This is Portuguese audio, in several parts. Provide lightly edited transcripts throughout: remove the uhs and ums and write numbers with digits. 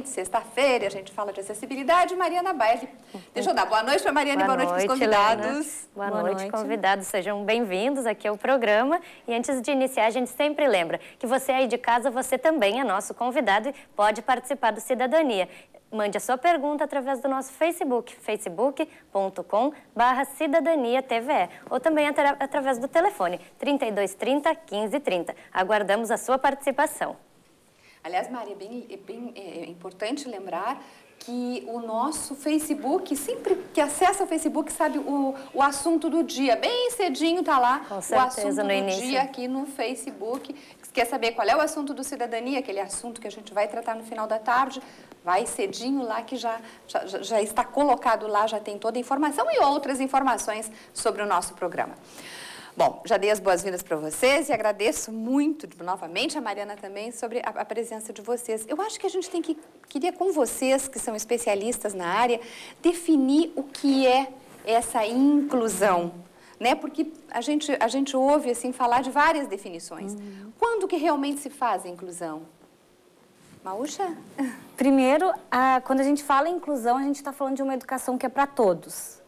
Sexta-feira, a gente fala de acessibilidade. Mariana Baile. Deixa eu dar boa noite para a Mariana e boa noite para os convidados. Boa noite, convidados. Sejam bem-vindos aqui ao programa. E antes de iniciar, a gente sempre lembra que você aí de casa, você também é nosso convidado e pode participar do Cidadania. Mande a sua pergunta através do nosso Facebook, facebook.com/cidadaniatve, ou também através do telefone 3230 1530. Aguardamos a sua participação. Aliás, Maria, é importante lembrar que o nosso Facebook, sempre que acessa o Facebook, sabe o assunto do dia. Bem cedinho está lá o assunto do dia aqui no Facebook. Quer saber qual é o assunto do Cidadania, aquele assunto que a gente vai tratar no final da tarde? Vai cedinho lá que já está colocado lá, já tem toda a informação e outras informações sobre o nosso programa. Bom, já dei as boas-vindas para vocês e agradeço muito, novamente, a Mariana também, sobre a presença de vocês. Eu acho que a gente queria com vocês, que são especialistas na área, definir o que é essa inclusão, né? Porque a gente ouve, assim, falar de várias definições. Quando que realmente se faz a inclusão? Maúcha? Primeiro, quando a gente fala em inclusão, a gente está falando de uma educação que é para todos.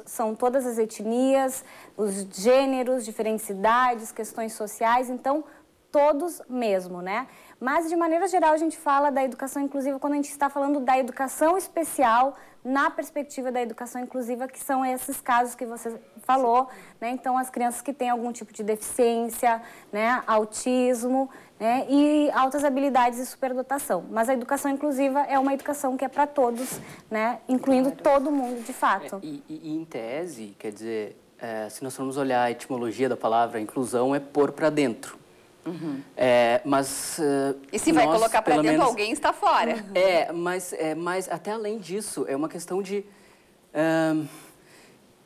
São todas as etnias, os gêneros, diferentes idades, questões sociais, então todos mesmo, né? Mas, de maneira geral, a gente fala da educação inclusiva quando a gente está falando da educação especial na perspectiva da educação inclusiva, que são esses casos que você falou, né? Então, as crianças que têm algum tipo de deficiência, né? Autismo, né? E altas habilidades e superdotação. Mas a educação inclusiva é uma educação que é para todos, né? Incluindo todo mundo, de fato. E em tese, quer dizer, se nós formos olhar a etimologia da palavra inclusão, é pôr para dentro. E se vai colocar para dentro, alguém está fora. Mas até além disso, é uma questão de...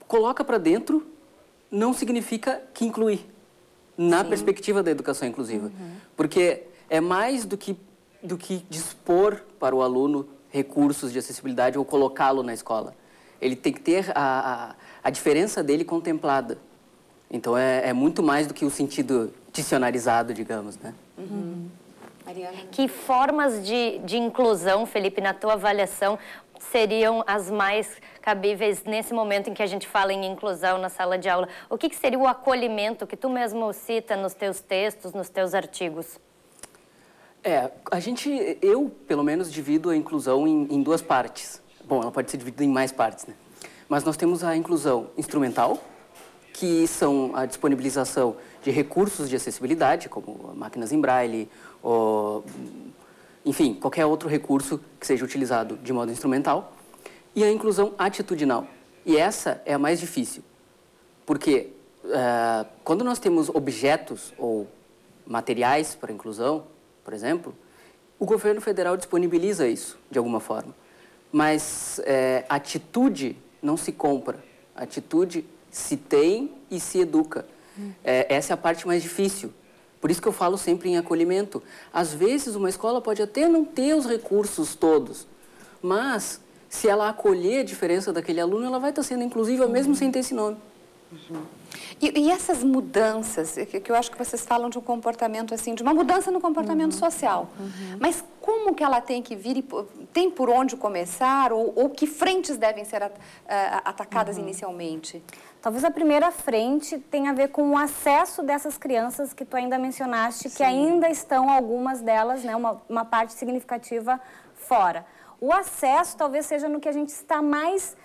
coloca para dentro não significa que inclui, na perspectiva da educação inclusiva. Porque é mais do que dispor para o aluno recursos de acessibilidade ou colocá-lo na escola. Ele tem que ter a diferença dele contemplada. Então, é muito mais do que o sentido dicionarizado, digamos, né? Mariana? Que formas de inclusão, Felipe, na tua avaliação, seriam as mais cabíveis nesse momento em que a gente fala em inclusão na sala de aula? O que seria o acolhimento que tu mesmo cita nos teus textos, nos teus artigos? Eu, pelo menos, divido a inclusão em duas partes. Bom, ela pode ser dividida em mais partes, né? Mas nós temos a inclusão instrumental, que são a disponibilização de recursos de acessibilidade, como máquinas em braille, ou, enfim, qualquer outro recurso que seja utilizado de modo instrumental, e a inclusão atitudinal. E essa é a mais difícil, porque quando nós temos objetos ou materiais para inclusão, por exemplo, o governo federal disponibiliza isso de alguma forma, mas atitude não se compra, atitude se tem e se educa. Essa é a parte mais difícil. Por isso que eu falo sempre em acolhimento. Às vezes, uma escola pode até não ter os recursos todos, mas se ela acolher a diferença daquele aluno, ela vai estar sendo inclusiva mesmo sem ter esse nome. E essas mudanças, que eu acho que vocês falam de um comportamento assim, de uma mudança no comportamento social, mas como que ela tem que vir, tem por onde começar, ou que frentes devem ser atacadas inicialmente? Talvez a primeira frente tenha a ver com o acesso dessas crianças que tu ainda mencionaste, que ainda estão, algumas delas, né, uma parte significativa fora. O acesso talvez seja no que a gente está mais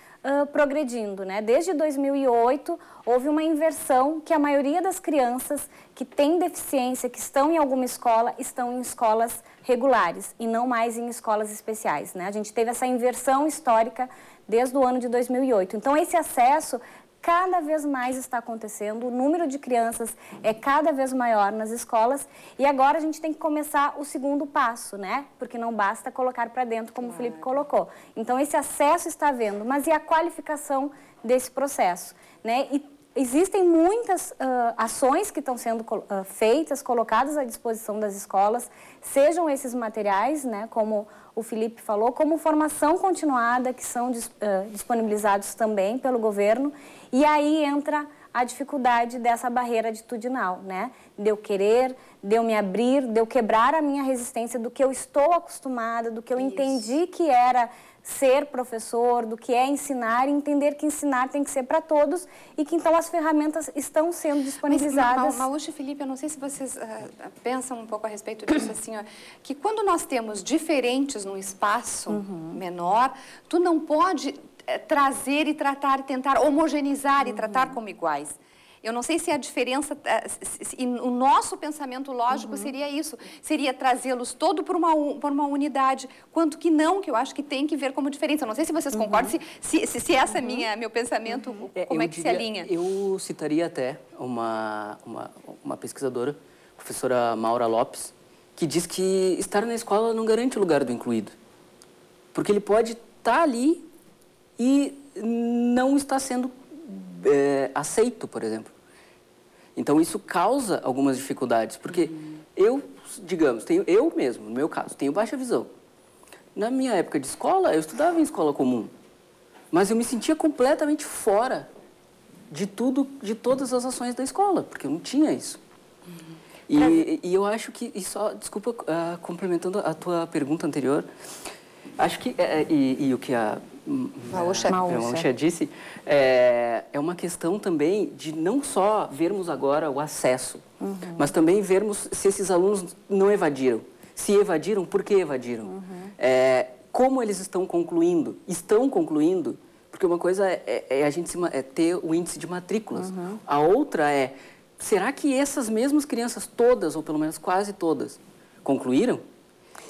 progredindo, né? Desde 2008, houve uma inversão que a maioria das crianças que têm deficiência, que estão em alguma escola, estão em escolas regulares e não mais em escolas especiais, né? A gente teve essa inversão histórica desde o ano de 2008. Então, esse acesso cada vez mais está acontecendo, o número de crianças é cada vez maior nas escolas e agora a gente tem que começar o segundo passo, né? Porque não basta colocar para dentro, como o Felipe colocou. Então, esse acesso está havendo, mas e a qualificação desse processo, né? E existem muitas ações que estão sendo feitas, colocadas à disposição das escolas, sejam esses materiais, né, como o Felipe falou, como formação continuada, que são disponibilizados também pelo governo. E aí entra a dificuldade dessa barreira atitudinal, né? De eu querer, de eu me abrir, de eu quebrar a minha resistência do que eu estou acostumada, do que eu entendi que era ser professor, do que é ensinar, e entender que ensinar tem que ser para todos e que então as ferramentas estão sendo disponibilizadas. Mas, Maúcha e Felipe, eu não sei se vocês pensam um pouco a respeito disso, assim, ó, que quando nós temos diferentes num espaço menor, tu não pode trazer e tratar, e tentar homogeneizar e tratar como iguais. Eu não sei se a diferença, se o nosso pensamento lógico seria isso, seria trazê-los todo por uma unidade, quanto que não, que eu acho que tem que ver como diferença. Eu não sei se vocês concordam, se essa é meu pensamento, como é que se alinha? Eu citaria até uma pesquisadora, professora Maura Lopes, que diz que estar na escola não garante o lugar do incluído. Porque ele pode estar ali e não está sendo aceito, por exemplo. Então, isso causa algumas dificuldades, porque eu, digamos, eu mesmo, no meu caso, tenho baixa visão. Na minha época de escola, eu estudava em escola comum, mas eu me sentia completamente fora de todas as ações da escola, porque eu não tinha isso. E eu acho que, desculpa, complementando a tua pergunta anterior, acho que, o que a Maúcha disse, é uma questão também de não só vermos agora o acesso, mas também vermos se esses alunos não evadiram. Se evadiram, por que evadiram? Como eles estão concluindo? Estão concluindo? Porque uma coisa é a gente ter o índice de matrículas. A outra é, será que essas mesmas crianças todas, ou pelo menos quase todas, concluíram?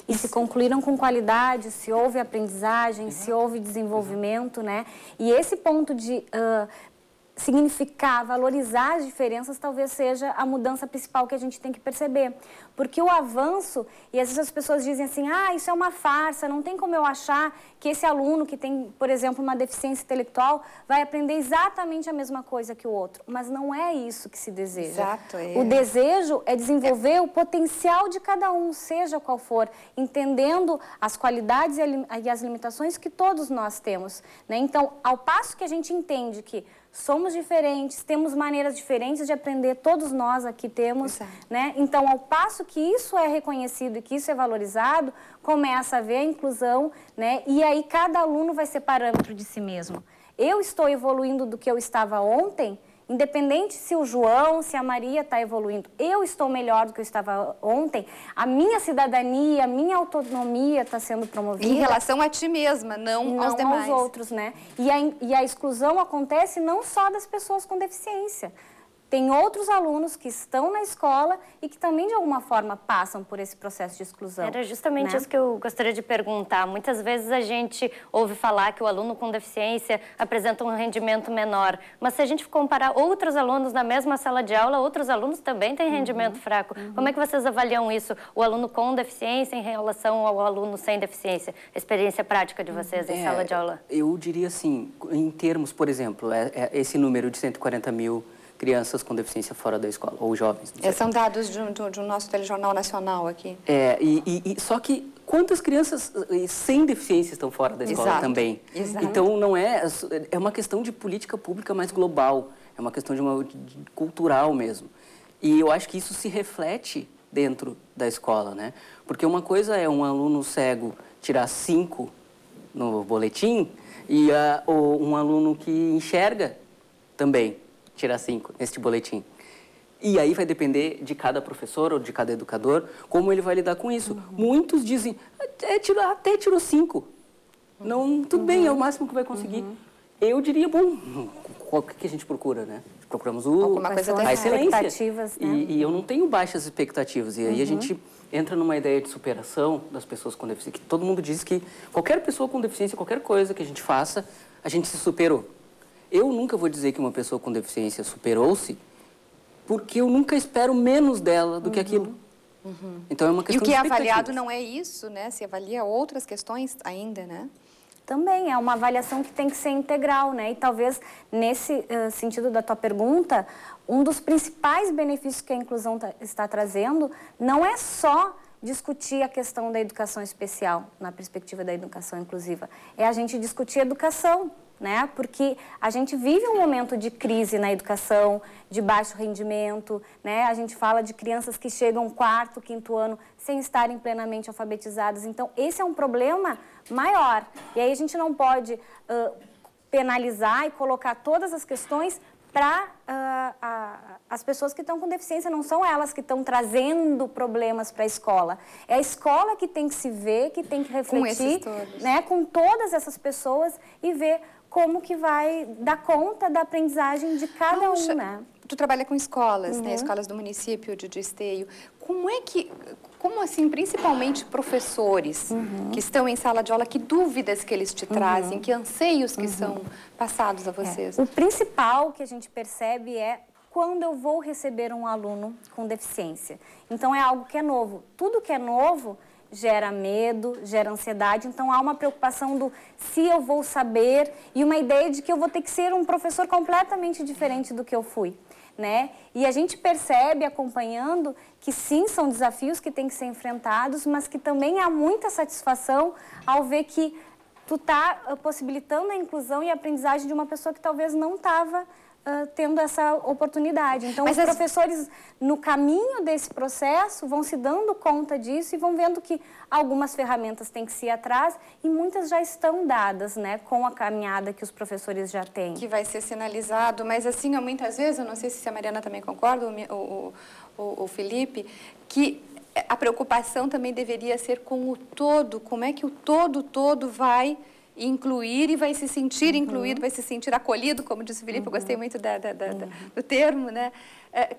E se concluíram com qualidade, se houve aprendizagem, se houve desenvolvimento, né? E esse ponto de significar, valorizar as diferenças, talvez seja a mudança principal que a gente tem que perceber. Porque o avanço, e às vezes as pessoas dizem assim, isso é uma farsa, não tem como eu achar que esse aluno que tem, por exemplo, uma deficiência intelectual vai aprender exatamente a mesma coisa que o outro. Mas não é isso que se deseja. Exato, O desejo é desenvolver o potencial de cada um, seja qual for, entendendo as qualidades e as limitações que todos nós temos, né? Então, ao passo que a gente entende que somos diferentes, temos maneiras diferentes de aprender, todos nós aqui temos, né? Então, ao passo que isso é reconhecido e que isso é valorizado, começa a haver a inclusão, né? E aí cada aluno vai ser parâmetro de si mesmo. Eu estou evoluindo do que eu estava ontem, independente se o João, se a Maria está evoluindo, eu estou melhor do que eu estava ontem, a minha cidadania, a minha autonomia está sendo promovida. Em relação a ti mesma, não aos demais. Aos outros, né? E a exclusão acontece não só das pessoas com deficiência. Tem outros alunos que estão na escola e que também, de alguma forma, passam por esse processo de exclusão. Era justamente isso que eu gostaria de perguntar. Muitas vezes a gente ouve falar que o aluno com deficiência apresenta um rendimento menor. Mas se a gente comparar outros alunos na mesma sala de aula, outros alunos também têm rendimento fraco. Como é que vocês avaliam isso? O aluno com deficiência em relação ao aluno sem deficiência? A experiência prática de vocês em sala de aula? Eu diria assim, em termos, por exemplo, esse número de 140 mil crianças com deficiência fora da escola, ou jovens. São dados de um nosso telejornal nacional aqui. Só que quantas crianças sem deficiência estão fora da escola também? Exato. Então, não é uma questão de política pública mais global, é uma questão de cultural mesmo. E eu acho que isso se reflete dentro da escola, né? Porque uma coisa é um aluno cego tirar 5 no boletim e um aluno que enxerga também tirar 5 neste boletim. E aí vai depender de cada professor ou de cada educador como ele vai lidar com isso. Muitos dizem, até tirou 5. Não, tudo bem, é o máximo que vai conseguir. Eu diria, bom, o que a gente procura, né? Procuramos a excelência. Né? E eu não tenho baixas expectativas. E aí a gente entra numa ideia de superação das pessoas com deficiência. Que todo mundo diz que qualquer pessoa com deficiência, qualquer coisa que a gente faça, a gente se superou. Eu nunca vou dizer que uma pessoa com deficiência superou-se, porque eu nunca espero menos dela do que aquilo. Então é uma questão de expectativas. E o que é avaliado não é isso, né? Se avalia outras questões ainda, né? Também é uma avaliação que tem que ser integral, né? E talvez, nesse sentido da tua pergunta, um dos principais benefícios que a inclusão está trazendo não é só discutir a questão da educação especial, na perspectiva da educação inclusiva. É a gente discutir educação, né? Porque a gente vive um momento de crise na educação, de baixo rendimento, né? A gente fala de crianças que chegam 4º, 5º ano sem estarem plenamente alfabetizadas. Então, esse é um problema maior. E aí a gente não pode penalizar e colocar todas as questões para as pessoas que estão com deficiência. Não são elas que estão trazendo problemas para a escola. É a escola que tem que se ver, que tem que refletir com todas essas pessoas e ver como que vai dar conta da aprendizagem de cada um, né? Tu trabalha com escolas, né? Escolas do município de Esteio. Como assim, principalmente professores que estão em sala de aula, que dúvidas que eles te trazem, que anseios que são passados a vocês? O principal que a gente percebe é quando eu vou receber um aluno com deficiência. Então, é algo que é novo. Tudo que é novo gera medo, gera ansiedade, então há uma preocupação do se eu vou saber e uma ideia de que eu vou ter que ser um professor completamente diferente do que eu fui, né? E a gente percebe, acompanhando, que sim, são desafios que têm que ser enfrentados, mas que também há muita satisfação ao ver que tu tá possibilitando a inclusão e a aprendizagem de uma pessoa que talvez não estava tendo essa oportunidade. Então, os professores, no caminho desse processo, vão se dando conta disso e vão vendo que algumas ferramentas têm que se ir atrás e muitas já estão dadas, né, com a caminhada que os professores já têm. Que vai ser sinalizado, mas assim, muitas vezes, eu não sei se a Mariana também concorda, o Felipe, que a preocupação também deveria ser com o todo, como é que o todo vai incluir e vai se sentir incluído, vai se sentir acolhido, como disse o Felipe, eu gostei muito do termo, né?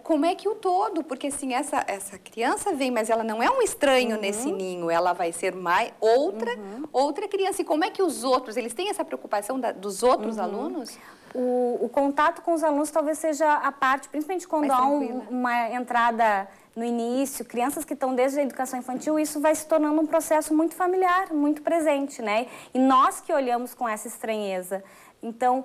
Como é que o todo, porque assim, essa criança vem, mas ela não é um estranho nesse ninho, ela vai ser outra criança. E como é que os outros, eles têm essa preocupação dos outros alunos? O contato com os alunos talvez seja a parte, principalmente quando há uma entrada no início, crianças que estão desde a educação infantil, isso vai se tornando um processo muito familiar, muito presente, né? E nós que olhamos com essa estranheza. Então,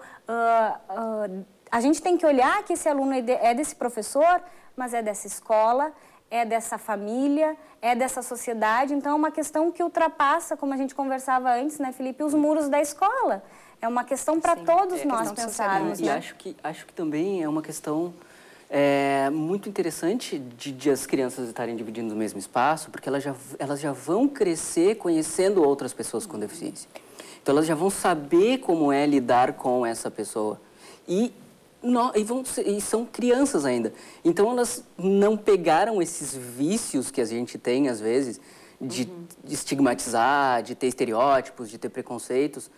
a gente tem que olhar que esse aluno é desse professor, mas é dessa escola, é dessa família, é dessa sociedade. Então, é uma questão que ultrapassa, como a gente conversava antes, né, Felipe, os muros da escola. É uma questão para todos nós pensarmos. E acho que também é uma questão muito interessante de as crianças estarem dividindo o mesmo espaço, porque elas já vão crescer conhecendo outras pessoas com deficiência. Então, elas já vão saber como é lidar com essa pessoa. E são crianças ainda. Então, elas não pegaram esses vícios que a gente tem, às vezes, de estigmatizar, de ter estereótipos, de ter preconceitos.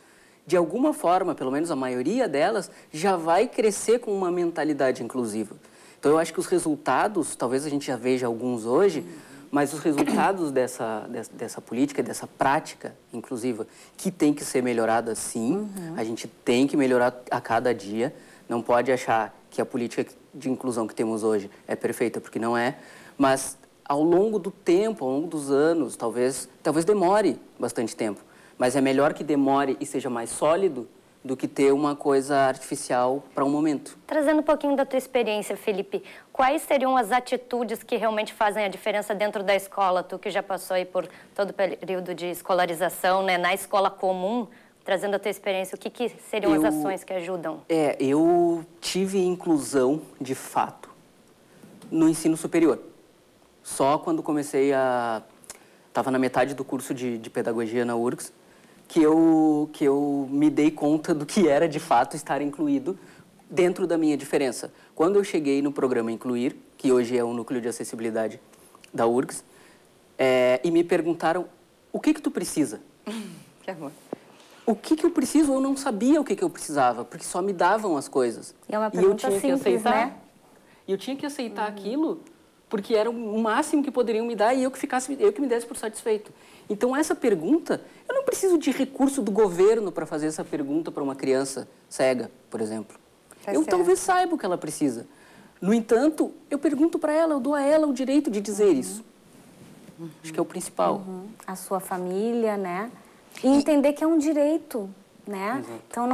De alguma forma, pelo menos a maioria delas, já vai crescer com uma mentalidade inclusiva. Então, eu acho que os resultados, talvez a gente já veja alguns hoje, mas os resultados dessa política, dessa prática inclusiva, que tem que ser melhorada sim, a gente tem que melhorar a cada dia, não pode achar que a política de inclusão que temos hoje é perfeita, porque não é, mas ao longo do tempo, ao longo dos anos, talvez demore bastante tempo, mas é melhor que demore e seja mais sólido do que ter uma coisa artificial para um momento. Trazendo um pouquinho da tua experiência, Felipe, quais seriam as atitudes que realmente fazem a diferença dentro da escola? Tu que já passou aí por todo o período de escolarização, né, na escola comum, trazendo a tua experiência, o que seriam as ações que ajudam? Eu tive inclusão, de fato, no ensino superior. Só quando comecei estava na metade do curso de pedagogia na URGS, que eu me dei conta do que era, de fato, estar incluído dentro da minha diferença. Quando eu cheguei no programa Incluir, que hoje é o núcleo de acessibilidade da URGS, e me perguntaram, o que tu precisa? Que amor. O que eu preciso? Eu não sabia o que eu precisava, porque só me davam as coisas. E é uma pergunta simples, né? E eu tinha que aceitar aquilo, porque era o máximo que poderiam me dar e eu que me desse por satisfeito. Então, essa pergunta, eu não preciso de recurso do governo para fazer essa pergunta para uma criança cega, por exemplo. Eu talvez saiba o que ela precisa. No entanto, eu pergunto para ela, eu dou a ela o direito de dizer isso. Acho que é o principal. A sua família, né? E entender que é um direito, né? Exato. Então,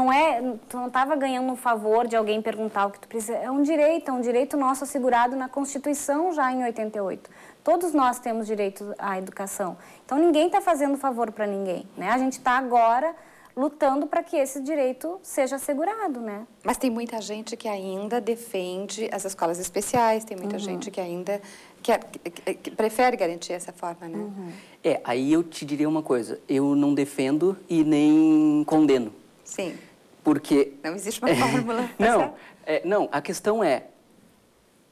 tu não estava ganhando um favor de alguém perguntar o que tu precisa. É um direito nosso assegurado na Constituição já em 88. Todos nós temos direito à educação. Então, ninguém está fazendo favor para ninguém, né? A gente está agora lutando para que esse direito seja assegurado, né? Mas tem muita gente que ainda defende as escolas especiais, tem muita gente que ainda que prefere garantir essa forma, né? Aí eu te diria uma coisa, eu não defendo e nem condeno. Sim. Porque... Não existe uma fórmula. Não, a questão é,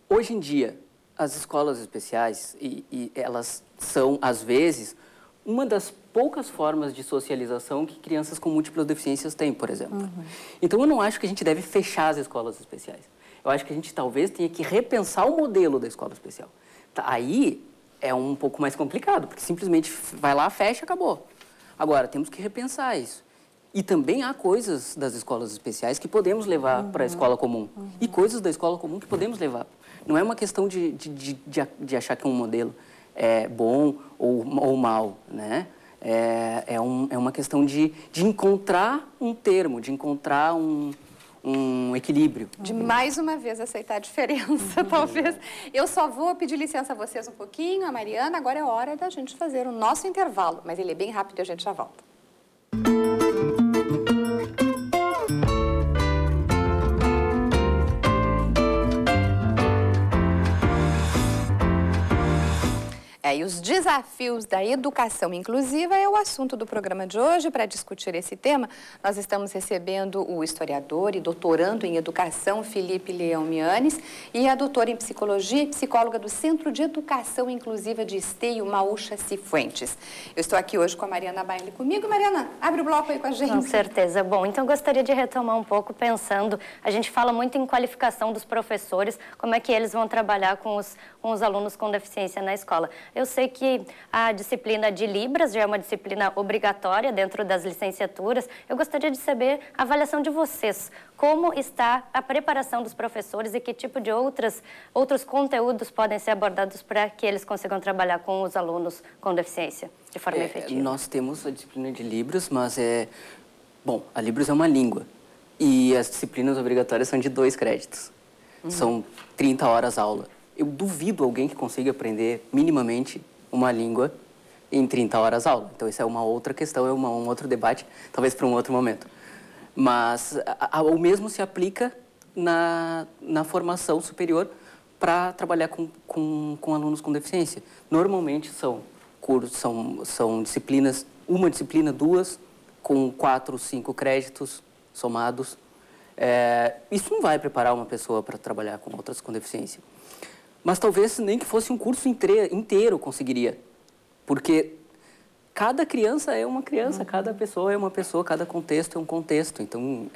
hoje em dia, as escolas especiais, e elas são, às vezes, uma das poucas formas de socialização que crianças com múltiplas deficiências têm, por exemplo. Então, eu não acho que a gente deve fechar as escolas especiais. Eu acho que a gente talvez tenha que repensar o modelo da escola especial. Aí é um pouco mais complicado, porque simplesmente vai lá, fecha, acabou. Agora, temos que repensar isso. E também há coisas das escolas especiais que podemos levar para a escola comum. E coisas da escola comum que podemos levar. Não é uma questão de achar que um modelo é bom ou mal, né? É uma questão de encontrar um termo, de encontrar um equilíbrio. De mais uma vez aceitar a diferença, talvez. Eu só vou pedir licença a vocês um pouquinho, a Mariana, agora é hora da gente fazer o nosso intervalo, mas ele é bem rápido e a gente já volta. E os desafios da educação inclusiva é o assunto do programa de hoje. Para discutir esse tema, nós estamos recebendo o historiador e doutorando em educação, Felipe Leão Mianes, e a doutora em psicologia e psicóloga do Centro de Educação Inclusiva de Esteio, Maúcha Cifuentes. Eu estou aqui hoje com a Mariana Baile comigo. Mariana, abre o bloco aí com a gente. Com certeza. Bom, então gostaria de retomar um pouco pensando, a gente fala muito em qualificação dos professores, como é que eles vão trabalhar com os alunos com deficiência na escola. Eu sei que a disciplina de Libras já é uma disciplina obrigatória dentro das licenciaturas. Eu gostaria de saber a avaliação de vocês. Como está a preparação dos professores e que tipo de outros conteúdos podem ser abordados para que eles consigam trabalhar com os alunos com deficiência de forma efetiva? Nós temos a disciplina de Libras, mas Bom, a Libras é uma língua e as disciplinas obrigatórias são de 2 créditos. São 30 horas aula. Eu duvido alguém que consiga aprender minimamente uma língua em 30 horas aula. Então, isso é uma outra questão, é um outro debate, talvez para um outro momento. Mas o mesmo se aplica na formação superior para trabalhar com alunos com deficiência. Normalmente são disciplinas, uma disciplina, 2, com 4, 5 créditos somados. Isso não vai preparar uma pessoa para trabalhar com outras com deficiência. Mas talvez nem que fosse um curso inteiro conseguiria. Porque cada criança é uma criança, cada pessoa é uma pessoa, cada contexto é um contexto. Então,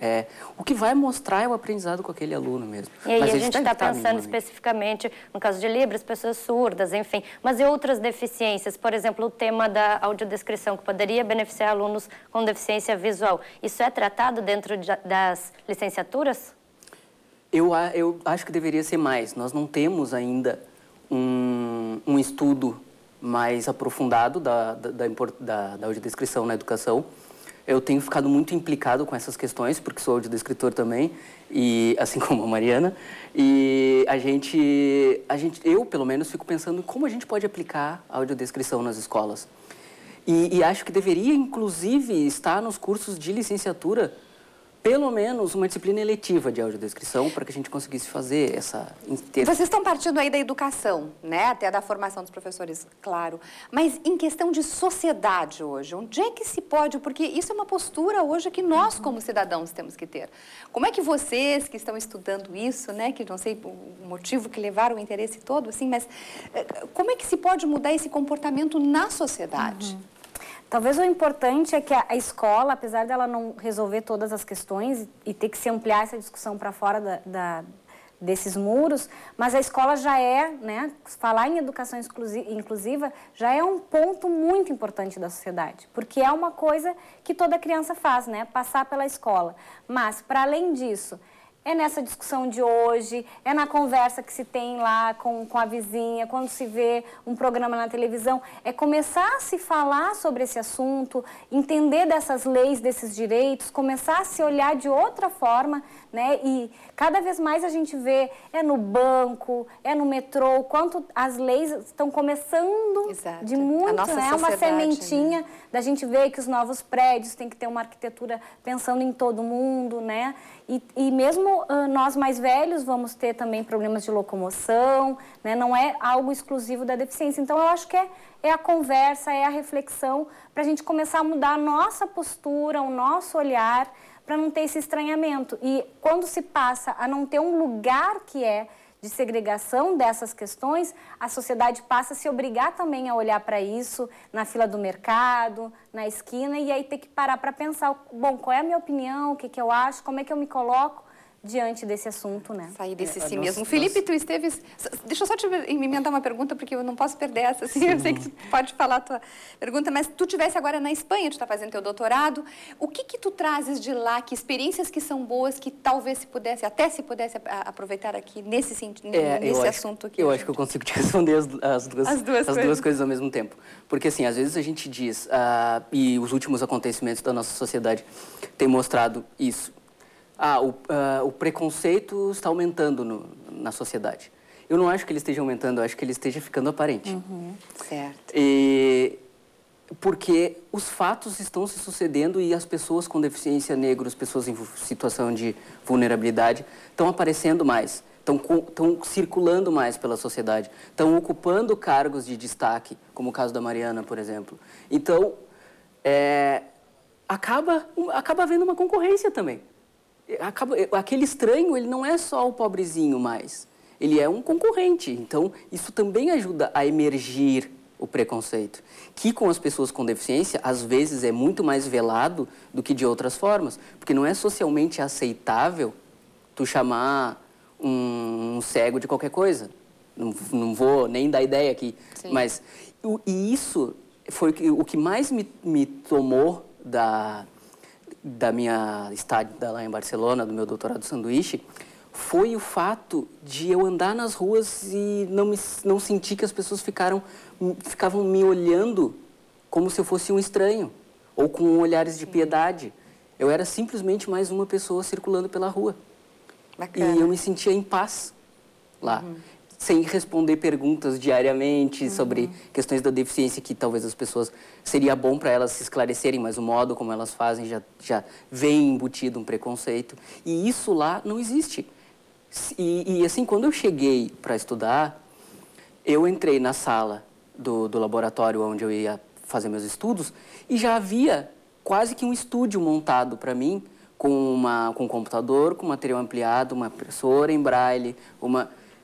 o que vai mostrar é o aprendizado com aquele aluno mesmo. E aí a gente está pensando especificamente, no caso de Libras, pessoas surdas, enfim. Mas e outras deficiências? Por exemplo, o tema da audiodescrição, que poderia beneficiar alunos com deficiência visual. Isso é tratado dentro das licenciaturas? Eu acho que deveria ser mais. Nós não temos ainda um estudo mais aprofundado da audiodescrição na educação. Eu tenho ficado muito implicado com essas questões, porque sou audiodescritor também, e, assim como a Mariana. E eu, pelo menos, fico pensando em como a gente pode aplicar a audiodescrição nas escolas. E acho que deveria, inclusive, estar nos cursos de licenciatura pelo menos uma disciplina eletiva de audiodescrição para que a gente conseguisse fazer essa... Vocês estão partindo aí da educação, né? Até da formação dos professores, claro. Mas em questão de sociedade hoje, onde é que se pode... Porque isso é uma postura hoje que nós, como cidadãos, temos que ter. Como é que vocês que estão estudando isso, né? Que não sei o motivo que levaram o interesse todo, assim, mas como é que se pode mudar esse comportamento na sociedade? Talvez o importante é que a escola, apesar dela não resolver todas as questões e ter que se ampliar essa discussão para fora desses muros, mas a escola já né, falar em educação inclusiva já é um ponto muito importante da sociedade, porque é uma coisa que toda criança faz, né, passar pela escola. Mas, para além disso, é nessa discussão de hoje, é na conversa que se tem lá com a vizinha, quando se vê um programa na televisão, é começar a se falar sobre esse assunto, entender dessas leis, desses direitos, começar a se olhar de outra forma, né? E cada vez mais a gente vê, é no banco, é no metrô, quanto as leis estão começando Exato. de muito, né? Uma sementinha, né? Da gente ver que os novos prédios têm que ter uma arquitetura pensando em todo mundo, né? E mesmo nós mais velhos vamos ter também problemas de locomoção, né? Não é algo exclusivo da deficiência. Então, eu acho que é a conversa, é a reflexão para a gente começar a mudar a nossa postura, o nosso olhar, para não ter esse estranhamento. E quando se passa a não ter um lugar que é de segregação dessas questões, a sociedade passa a se obrigar também a olhar para isso na fila do mercado, na esquina, e aí ter que parar para pensar, bom, qual é a minha opinião, o que eu acho, como é que eu me coloco diante desse assunto, né? Sair desse si mesmo. Felipe, tu esteves... Deixa eu só te emendar uma pergunta, porque eu não posso perder essa, assim, eu sei que tu pode falar a tua pergunta, mas tu estivesse agora na Espanha, tu está fazendo teu doutorado, o que tu trazes de lá, que experiências que são boas, que talvez se pudesse aproveitar aqui nesse sentido, nesse assunto aqui? Eu acho que eu consigo te responder as duas coisas ao mesmo tempo. Porque, assim, às vezes a gente diz, e os últimos acontecimentos da nossa sociedade têm mostrado isso, o preconceito está aumentando na sociedade. Eu não acho que ele esteja aumentando, eu acho que ele esteja ficando aparente. Certo. Porque os fatos estão se sucedendo e as pessoas com deficiência, negros, pessoas em situação de vulnerabilidade, estão aparecendo mais, estão circulando mais pela sociedade, estão ocupando cargos de destaque, como o caso da Mariana, por exemplo. Então, acaba havendo uma concorrência também. Aquele estranho, ele não é só o pobrezinho mais, ele é um concorrente. Então, isso também ajuda a emergir o preconceito, que com as pessoas com deficiência, às vezes, é muito mais velado do que de outras formas, porque não é socialmente aceitável tu chamar um cego de qualquer coisa. Não vou nem dar ideia aqui, Sim. Mas isso foi o que mais me tomou da minha estada lá em Barcelona, do meu doutorado sanduíche, foi o fato de eu andar nas ruas e não sentir que as pessoas ficavam me olhando como se eu fosse um estranho, ou com olhares de piedade. Eu era simplesmente mais uma pessoa circulando pela rua. Bacana. E eu me sentia em paz lá. Sem responder perguntas diariamente sobre questões da deficiência que talvez as pessoas... Seria bom para elas se esclarecerem, mas o modo como elas fazem já vem embutido um preconceito. E isso lá não existe. E assim, quando eu cheguei para estudar, eu entrei na sala do laboratório onde eu ia fazer meus estudos e já havia quase que um estúdio montado para mim com um computador, com material ampliado, uma impressora em braille,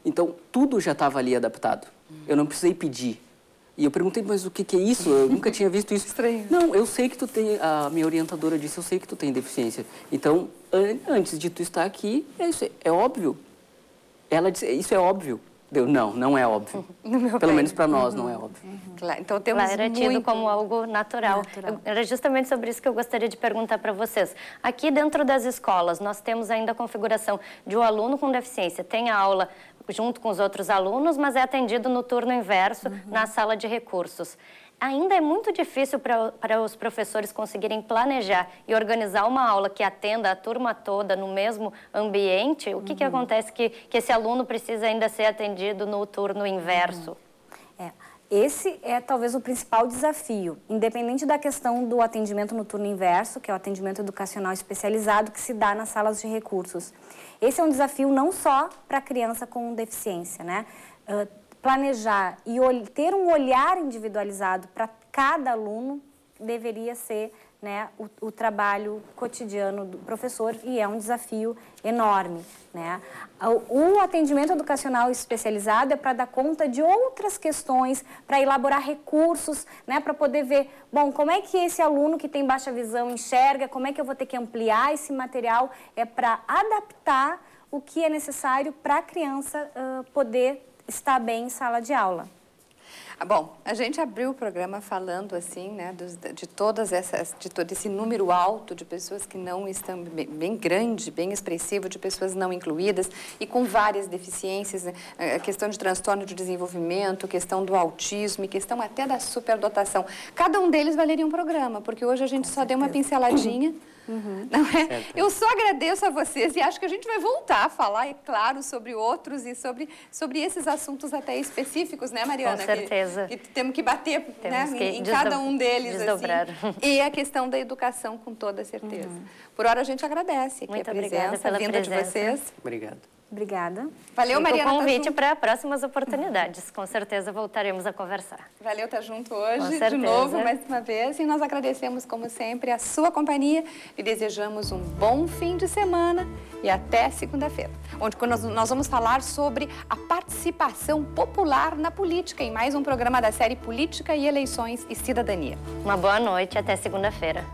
Então, tudo já estava ali adaptado. Eu não precisei pedir. E eu perguntei, mas o que é isso? Eu nunca tinha visto isso. Estranho. Não, eu sei que tu tem... A minha orientadora disse, eu sei que tu tem deficiência. Então, antes de tu estar aqui, é óbvio. Ela disse, isso é óbvio. Não é óbvio. Pelo menos para nós não é óbvio. Claro, então temos Era tido como algo natural. Era justamente sobre isso que eu gostaria de perguntar para vocês. Aqui dentro das escolas, nós temos ainda a configuração de um aluno com deficiência. Tem a aula junto com os outros alunos, mas é atendido no turno inverso, na sala de recursos. Ainda é muito difícil para os professores conseguirem planejar e organizar uma aula que atenda a turma toda no mesmo ambiente. O que acontece que esse aluno precisa ainda ser atendido no turno inverso? Esse é talvez o principal desafio, independente da questão do atendimento no turno inverso, que é o atendimento educacional especializado que se dá nas salas de recursos. Esse é um desafio não só para a criança com deficiência, né? Planejar e ter um olhar individualizado para cada aluno deveria ser, né, o trabalho cotidiano do professor, e é um desafio enorme, né? O atendimento educacional especializado é para dar conta de outras questões, para elaborar recursos, né, para poder ver, bom, como é que esse aluno que tem baixa visão enxerga, como é que eu vou ter que ampliar esse material, é para adaptar o que é necessário para a criança poder estar bem em sala de aula. Bom, a gente abriu o programa falando assim, né, de todas essas, de todo esse número alto de pessoas que não estão, bem grande, bem expressivo, de pessoas não incluídas e com várias deficiências, né, a questão de transtorno de desenvolvimento, questão do autismo e questão até da superdotação. Cada um deles valeria um programa, porque hoje a gente só deu uma pinceladinha. Não é? Certo. Eu só agradeço a vocês e acho que a gente vai voltar a falar, é claro, sobre outros e sobre esses assuntos até específicos, né, Mariana? Com certeza. Que temos que bater, né, em cada um deles. Desdobrar. Assim. E a questão da educação, com toda certeza. Por hora, a gente agradece aqui a presença, a vinda de vocês. Obrigado. Obrigada. Valeu, Mariana. O convite para próximas oportunidades. Com certeza voltaremos a conversar. Valeu estar junto hoje, de novo, mais uma vez. E nós agradecemos, como sempre, a sua companhia e desejamos um bom fim de semana e até segunda-feira, onde nós vamos falar sobre a participação popular na política, em mais um programa da série Política e Eleições e Cidadania. Uma boa noite, até segunda-feira.